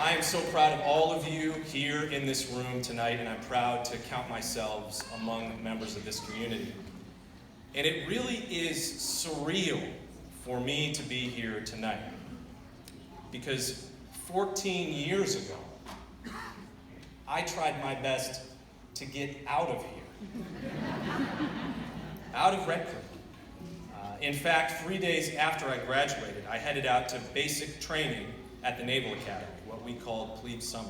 I am so proud of all of you here in this room tonight, and I'm proud to count myself among members of this community. And it really is surreal for me to be here tonight, because 14 years ago, I tried my best to get out of here, out of Red Creek. In fact, 3 days after I graduated, I headed out to basic training at the Naval Academy, what we called Plebe Summer.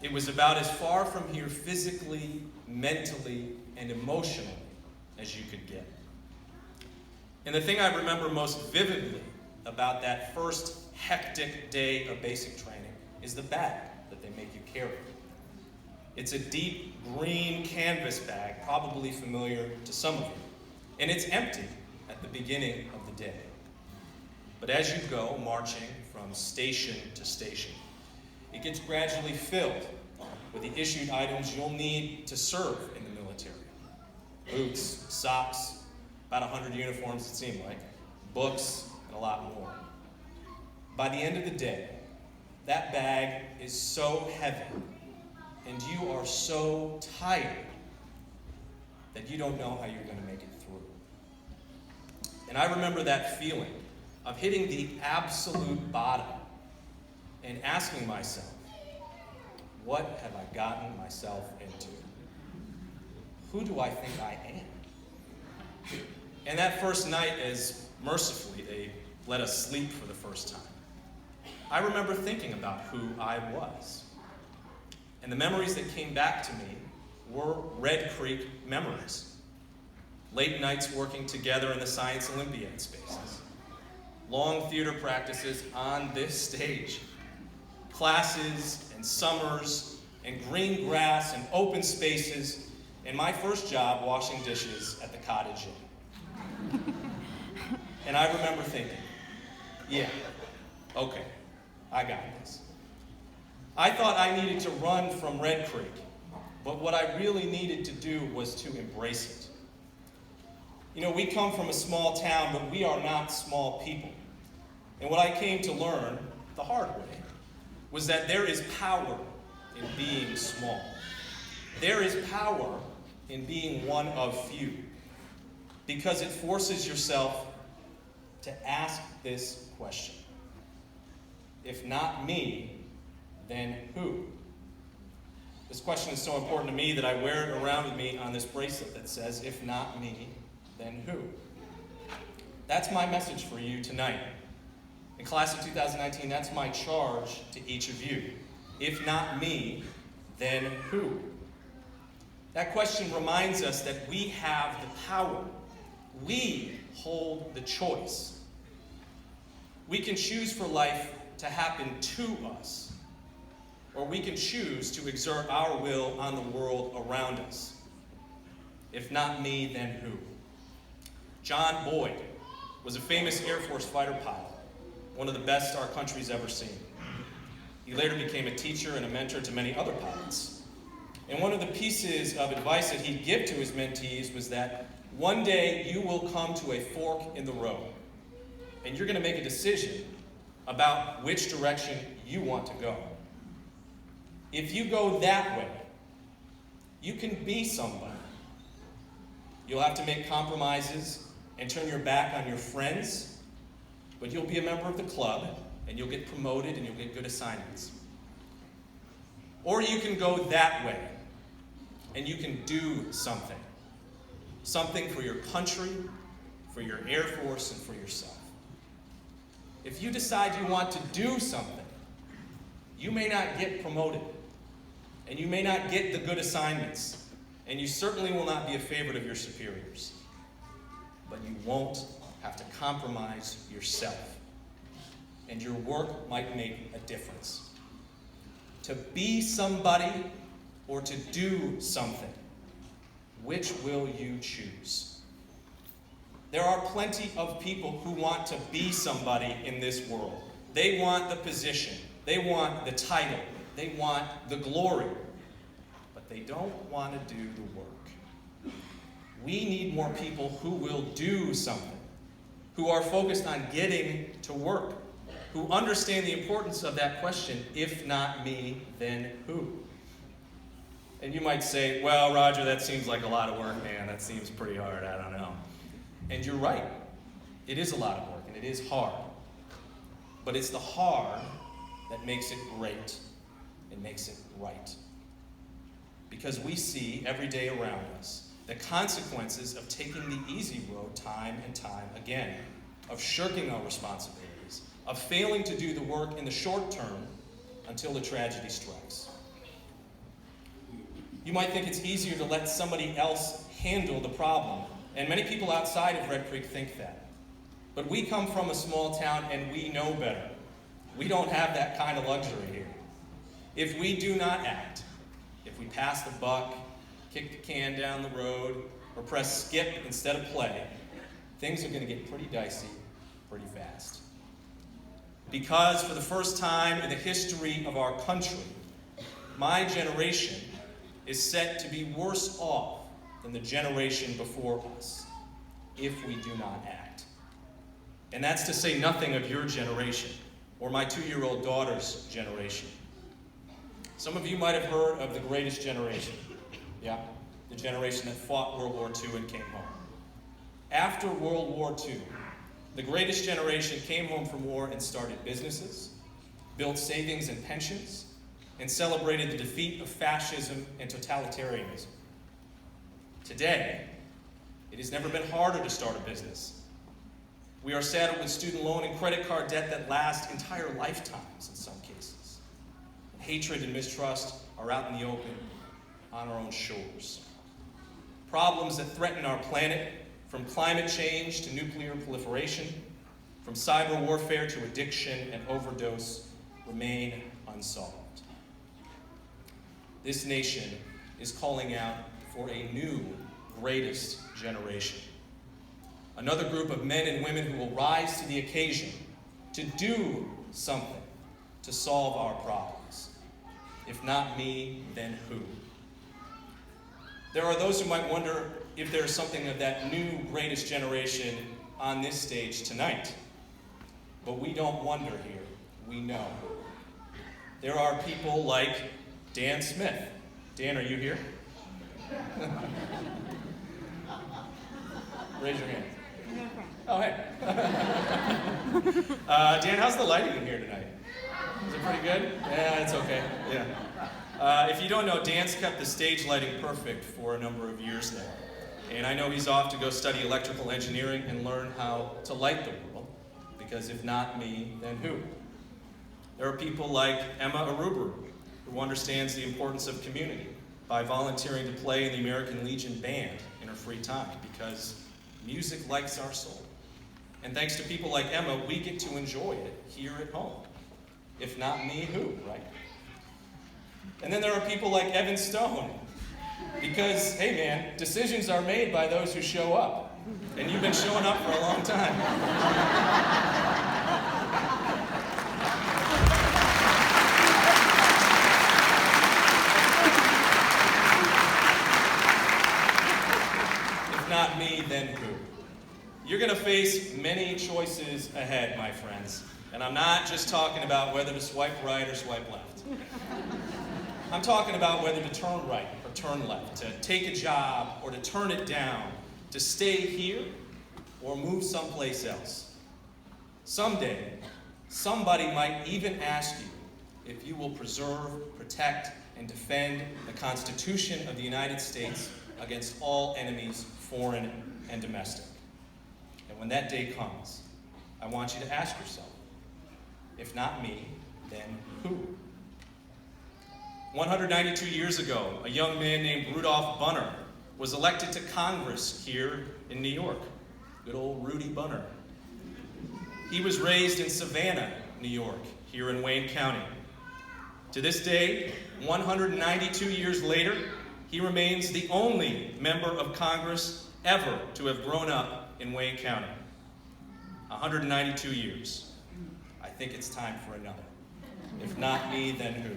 It was about as far from here physically, mentally, and emotionally as you could get. And the thing I remember most vividly about that first hectic day of basic training is the bag that they make you carry. It's a deep green canvas bag, probably familiar to some of you, and it's empty at the beginning of the day. But as you go marching from station to station, it gets gradually filled with the issued items you'll need to serve in the military. Boots, socks, about 100 uniforms it seemed like, books, and a lot more. By the end of the day, that bag is so heavy and you are so tired that you don't know how you're going to make it through. And I remember that feeling of hitting the absolute bottom and asking myself, what have I gotten myself into? Who do I think I am? And that first night, as mercifully they let us sleep for the first time, I remember thinking about who I was. And the memories that came back to me were Red Creek memories. Late nights working together in the Science Olympiad spaces. Long theater practices on this stage. Classes and summers and green grass and open spaces, and my first job washing dishes at the Cottage Inn. And I remember thinking, yeah, okay, I got this. I thought I needed to run from Red Creek, but what I really needed to do was to embrace it. You know, we come from a small town, but we are not small people. And what I came to learn the hard way was that there is power in being small. There is power in being one of few, because it forces yourself to ask this question. If not me, then who? This question is so important to me that I wear it around with me on this bracelet that says, if not me, then who? That's my message for you tonight. In class of 2019, that's my charge to each of you. If not me, then who? That question reminds us that we have the power. We hold the choice. We can choose for life to happen to us, or we can choose to exert our will on the world around us. If not me, then who? John Boyd was a famous Air Force fighter pilot, one of the best our country's ever seen. He later became a teacher and a mentor to many other pilots. And one of the pieces of advice that he'd give to his mentees was that one day you will come to a fork in the road, and you're going to make a decision about which direction you want to go. If you go that way, you can be somebody. You'll have to make compromises and turn your back on your friends, but you'll be a member of the club, and you'll get promoted, and you'll get good assignments. Or you can go that way, and you can do something. Something for your country, for your Air Force, and for yourself. If you decide you want to do something, you may not get promoted, and you may not get the good assignments, and you certainly will not be a favorite of your superiors. But you won't have to compromise yourself, and your work might make a difference. To be somebody or to do something, which will you choose? There are plenty of people who want to be somebody in this world. They want the position, they want the title, they want the glory, but they don't want to do the work. We need more people who will do something, who are focused on getting to work. who understand the importance of that question, if not me, then who? And you might say, well, Roger, that seems like a lot of work, man. That seems pretty hard. I don't know. And you're right. It is a lot of work, and it is hard. But it's the hard that makes it great. It makes it right. Because we see every day around us the consequences of taking the easy road time and time again, of shirking our responsibilities, of failing to do the work in the short term until the tragedy strikes. You might think it's easier to let somebody else handle the problem, and many people outside of Red Creek think that. But we come from a small town and we know better. We don't have that kind of luxury here. If we do not act, if we pass the buck, kick the can down the road, or press skip instead of play, things are going to get pretty dicey pretty fast. Because for the first time in the history of our country, my generation is set to be worse off than the generation before us if we do not act. And that's to say nothing of your generation or my 2-year-old daughter's generation. Some of you might have heard of the greatest generation. Yeah, the generation that fought World War II and came home. After World War II, the greatest generation came home from war and started businesses, built savings and pensions, and celebrated the defeat of fascism and totalitarianism. Today, it has never been harder to start a business. We are saddled with student loan and credit card debt that last entire lifetimes in some cases. Hatred and mistrust are out in the open on our own shores. Problems that threaten our planet, from climate change to nuclear proliferation, from cyber warfare to addiction and overdose, remain unsolved. This nation is calling out for a new greatest generation. Another group of men and women who will rise to the occasion to do something to solve our problems. If not me, then who? There are those who might wonder if there's something of that new greatest generation on this stage tonight. But we don't wonder here, we know. There are people like Dan Smith. Dan, are you here? Raise your hand. Oh, hey. Dan, how's the lighting in here tonight? Is it pretty good? Yeah, it's okay. Yeah. If you don't know, Dan's kept the stage lighting perfect for a number of years now. And I know he's off to go study electrical engineering and learn how to light the world, because if not me, then who? There are people like Emma Aruburu, who understands the importance of community by volunteering to play in the American Legion Band in her free time, because music lights our soul. And thanks to people like Emma, we get to enjoy it here at home. If not me, who, right? And then there are people like Evan Stone, because, hey man, decisions are made by those who show up. And you've been showing up for a long time. If not me, then who? You're going to face many choices ahead, my friends. And I'm not just talking about whether to swipe right or swipe left. I'm talking about whether to turn right or turn left, to take a job or to turn it down, to stay here or move someplace else. Someday, somebody might even ask you if you will preserve, protect, and defend the Constitution of the United States against all enemies, foreign and domestic. And when that day comes, I want you to ask yourself, if not me, then who? 192 years ago, a young man named Rudolph Bunner was elected to Congress here in New York. Good old Rudy Bunner. He was raised in Savannah, New York, here in Wayne County. To this day, 192 years later, he remains the only member of Congress ever to have grown up in Wayne County. 192 years. I think it's time for another. If not me, then who?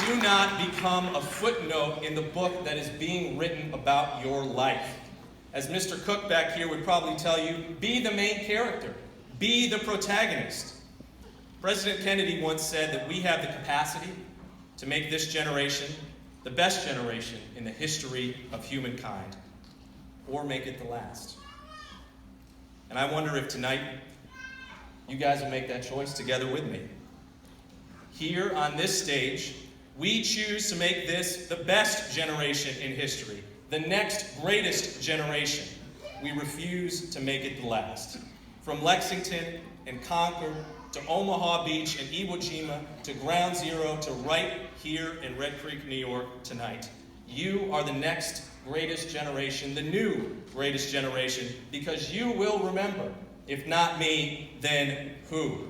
Do Do not become a footnote in the book that is being written about your life. As Mr. Cook back here would probably tell you, be the main character. Be the protagonist. President Kennedy once said that we have the capacity to make this generation the best generation in the history of humankind, or make it the last. And I wonder if tonight you guys will make that choice together with me. Here on this stage, we choose to make this the best generation in history, the next greatest generation. We refuse to make it the last. From Lexington and Concord to Omaha Beach and Iwo Jima to Ground Zero to right here in Red Creek, New York tonight. You are the next greatest generation, the new greatest generation, because you will remember, if not me, then who?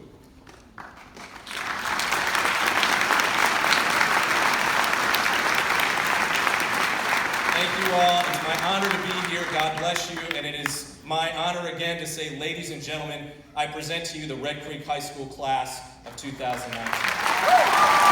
Thank you all. It's my honor to be here. God bless you. And it is my honor again to say, ladies and gentlemen, I present to you the Red Creek High School class of 2019.